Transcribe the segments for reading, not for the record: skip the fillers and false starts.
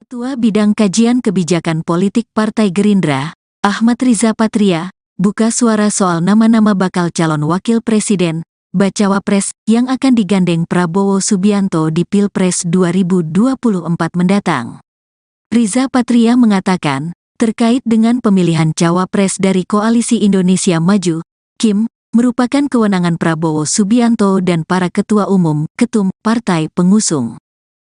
Ketua Bidang Kajian Kebijakan Politik Partai Gerindra, Ahmad Riza Patria, buka suara soal nama-nama bakal calon wakil presiden, bacawa pres yang akan digandeng Prabowo Subianto di Pilpres 2024 mendatang. Riza Patria mengatakan, terkait dengan pemilihan cawapres dari Koalisi Indonesia Maju, KIM, merupakan kewenangan Prabowo Subianto dan para ketua umum, ketum, partai pengusung.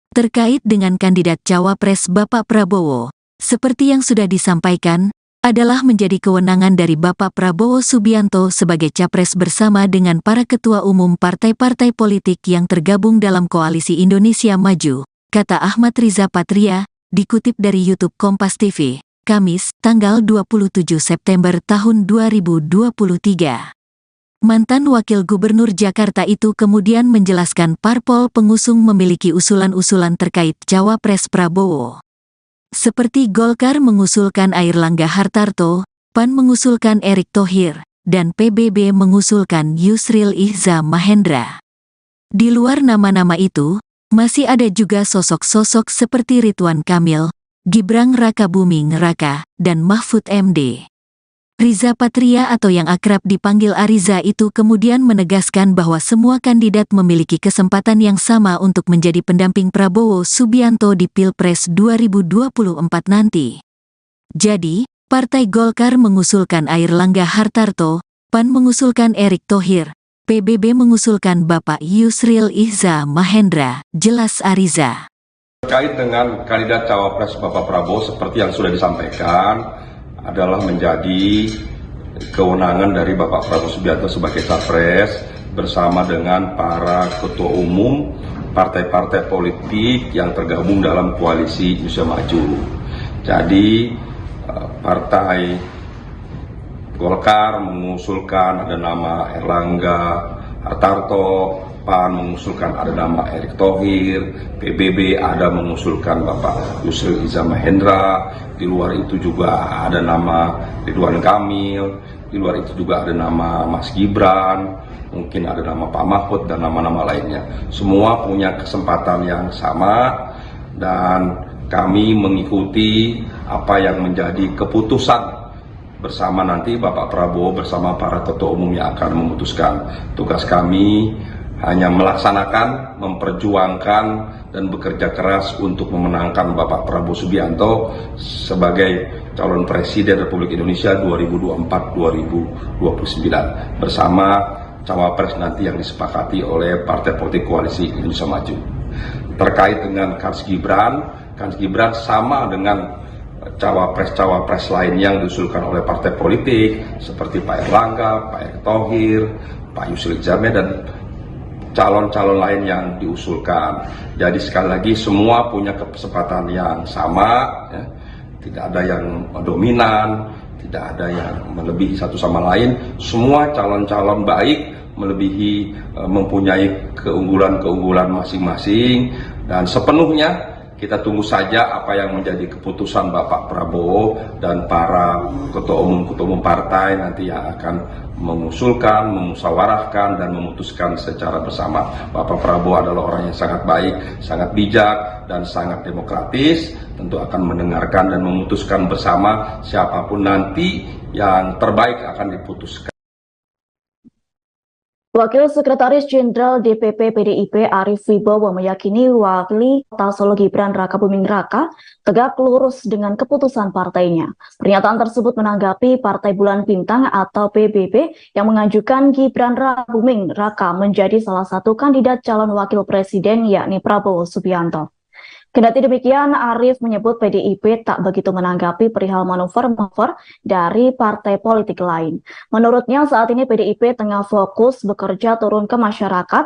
Terkait dengan kandidat cawapres Bapak Prabowo, seperti yang sudah disampaikan, adalah menjadi kewenangan dari Bapak Prabowo Subianto sebagai capres bersama dengan para ketua umum partai-partai politik yang tergabung dalam Koalisi Indonesia Maju, kata Ahmad Riza Patria, dikutip dari YouTube Kompas TV, Kamis, tanggal 27 September tahun 2023. Mantan Wakil Gubernur Jakarta itu kemudian menjelaskan parpol pengusung memiliki usulan-usulan terkait cawapres Prabowo. Seperti Golkar mengusulkan Airlangga Hartarto, PAN mengusulkan Erick Thohir, dan PBB mengusulkan Yusril Iza Mahendra. Di luar nama-nama itu, masih ada juga sosok-sosok seperti Ridwan Kamil, Gibran Rakabuming Raka, dan Mahfud MD. Riza Patria atau yang akrab dipanggil Ariza itu kemudian menegaskan bahwa semua kandidat memiliki kesempatan yang sama untuk menjadi pendamping Prabowo Subianto di Pilpres 2024 nanti. Jadi, Partai Golkar mengusulkan Airlangga Hartarto, PAN mengusulkan Erick Thohir, PBB mengusulkan Bapak Yusril Iza Mahendra, jelas Ariza. Terkait dengan kandidat cawapres Bapak Prabowo seperti yang sudah disampaikan, adalah menjadi kewenangan dari Bapak Prabowo Subianto sebagai capres bersama dengan para ketua umum partai-partai politik yang tergabung dalam Koalisi Indonesia Maju. Jadi Partai Golkar mengusulkan ada nama Airlangga Hartarto, PAN mengusulkan ada nama Erick Thohir, PBB ada mengusulkan Bapak Yusril Iza Mahendra, di luar itu juga ada nama Ridwan Kamil, di luar itu juga ada nama Mas Gibran, mungkin ada nama Pak Mahfud dan nama-nama lainnya. Semua punya kesempatan yang sama dan kami mengikuti apa yang menjadi keputusan bersama nanti Bapak Prabowo bersama para ketua umum yang akan memutuskan. Tugas kami hanya melaksanakan, memperjuangkan, dan bekerja keras untuk memenangkan Bapak Prabowo Subianto sebagai calon presiden Republik Indonesia 2024-2029 bersama cawapres nanti yang disepakati oleh partai politik Koalisi Indonesia Maju. Terkait dengan Kans Gibran sama dengan cawapres-cawapres lain yang diusulkan oleh partai politik seperti Pak Airlangga, Pak Erick Thohir, Pak Yusril Iza Mahendra, dan calon-calon lain yang diusulkan. Jadi sekali lagi semua punya kesempatan yang sama, ya. Tidak ada yang dominan, tidak ada yang melebihi satu sama lain. Semua calon-calon baik melebihi, mempunyai keunggulan-keunggulan masing-masing, dan sepenuhnya kita tunggu saja apa yang menjadi keputusan Bapak Prabowo dan para ketua umum partai nanti yang akan mengusulkan, memusyawarahkan, dan memutuskan secara bersama. Bapak Prabowo adalah orang yang sangat baik, sangat bijak, dan sangat demokratis. Tentu akan mendengarkan dan memutuskan bersama siapapun nanti yang terbaik akan diputuskan. Wakil Sekretaris Jenderal DPP PDIP Arief Wibowo meyakini Wali Kota Solo Gibran Rakabuming Raka tegak lurus dengan keputusan partainya. Pernyataan tersebut menanggapi Partai Bulan Bintang atau PBB yang mengajukan Gibran Rakabuming Raka menjadi salah satu kandidat calon wakil presiden yakni Prabowo Subianto. Kendati demikian, Arief menyebut PDIP tak begitu menanggapi perihal manuver-manuver dari partai politik lain. Menurutnya saat ini PDIP tengah fokus bekerja turun ke masyarakat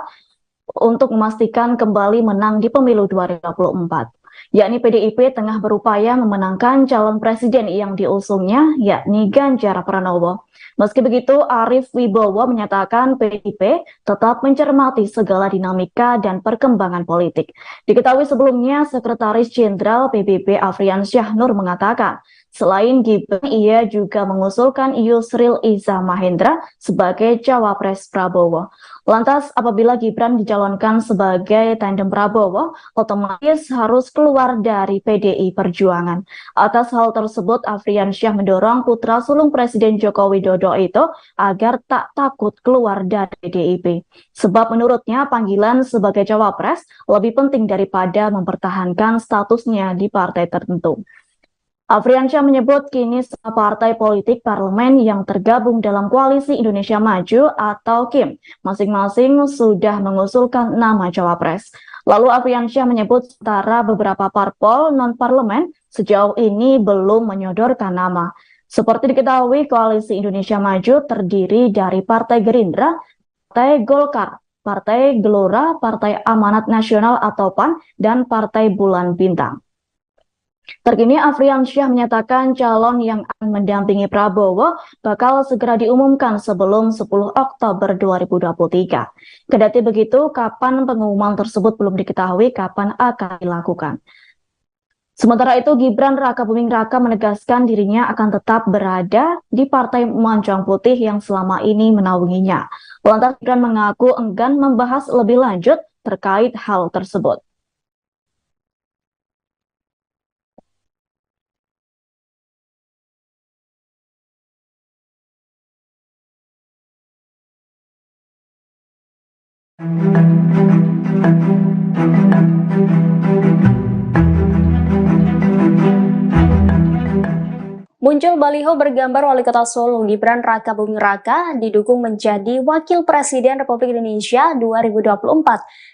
untuk memastikan kembali menang di pemilu 2024. Yakni PDIP tengah berupaya memenangkan calon presiden yang diusungnya, yakni Ganjar Pranowo. Meski begitu, Arief Wibowo menyatakan PDIP tetap mencermati segala dinamika dan perkembangan politik. Diketahui sebelumnya, Sekretaris Jenderal PBB Afrian Syahnur mengatakan, Selain Gibran, ia juga mengusulkan Yusril Iza Mahendra sebagai cawapres Prabowo. Lantas, apabila Gibran dicalonkan sebagai tandem Prabowo, otomatis harus keluar dari PDI Perjuangan. Atas hal tersebut, Afriansyah mendorong putra sulung Presiden Joko Widodo itu agar tak takut keluar dari PDIP. Sebab menurutnya panggilan sebagai cawapres lebih penting daripada mempertahankan statusnya di partai tertentu. Afriansyah menyebut kini semua partai politik parlemen yang tergabung dalam Koalisi Indonesia Maju atau KIM masing-masing sudah mengusulkan nama cawapres. Lalu Afriansyah menyebut sementara beberapa parpol non-parlemen sejauh ini belum menyodorkan nama. Seperti diketahui, Koalisi Indonesia Maju terdiri dari Partai Gerindra, Partai Golkar, Partai Gelora, Partai Amanat Nasional atau PAN, dan Partai Bulan Bintang. Terkini Afriansyah menyatakan calon yang akan mendampingi Prabowo bakal segera diumumkan sebelum 10 Oktober 2023. Kendati begitu, kapan pengumuman tersebut belum diketahui kapan akan dilakukan. Sementara itu, Gibran Rakabuming Raka menegaskan dirinya akan tetap berada di Partai Mancang Putih yang selama ini menaunginya. Lantas Gibran mengaku enggan membahas lebih lanjut terkait hal tersebut. Muncul baliho bergambar Wali Kota Solo Gibran Rakabuming Raka didukung menjadi Wakil Presiden Republik Indonesia 2024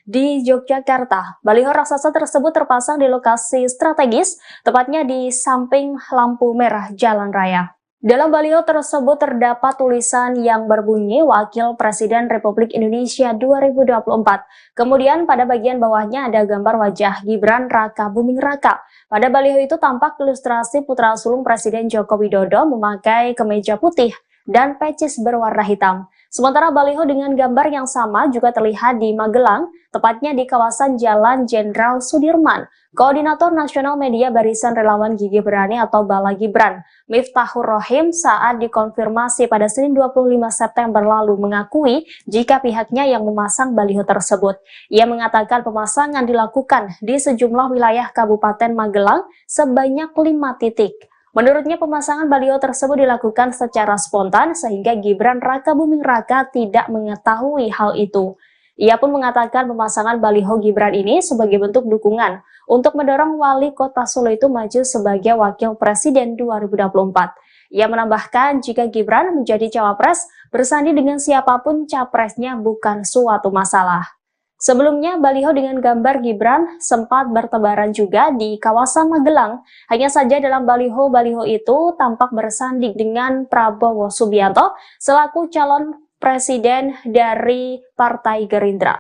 di Yogyakarta. Baliho raksasa tersebut terpasang di lokasi strategis, tepatnya di samping lampu merah jalan raya. Dalam baliho tersebut terdapat tulisan yang berbunyi Wakil Presiden Republik Indonesia 2024. Kemudian pada bagian bawahnya ada gambar wajah Gibran Rakabuming Raka. Pada baliho itu tampak ilustrasi putra sulung Presiden Joko Widodo memakai kemeja putih dan pecis berwarna hitam. Sementara baliho dengan gambar yang sama juga terlihat di Magelang, tepatnya di kawasan Jalan Jenderal Sudirman. Koordinator Nasional Media Barisan Relawan Gigi Berani atau Bala Gibran, Miftahur Rohim, saat dikonfirmasi pada Senin 25 September lalu mengakui jika pihaknya yang memasang baliho tersebut. Ia mengatakan pemasangan dilakukan di sejumlah wilayah Kabupaten Magelang sebanyak 5 titik. Menurutnya pemasangan baliho tersebut dilakukan secara spontan sehingga Gibran Rakabuming Raka tidak mengetahui hal itu. Ia pun mengatakan pemasangan baliho Gibran ini sebagai bentuk dukungan untuk mendorong Wali Kota Solo itu maju sebagai Wakil Presiden 2024. Ia menambahkan jika Gibran menjadi cawapres, bersanding dengan siapapun capresnya bukan suatu masalah. Sebelumnya, baliho dengan gambar Gibran sempat bertebaran juga di kawasan Magelang. Hanya saja dalam baliho-baliho itu tampak bersanding dengan Prabowo Subianto selaku calon presiden dari Partai Gerindra.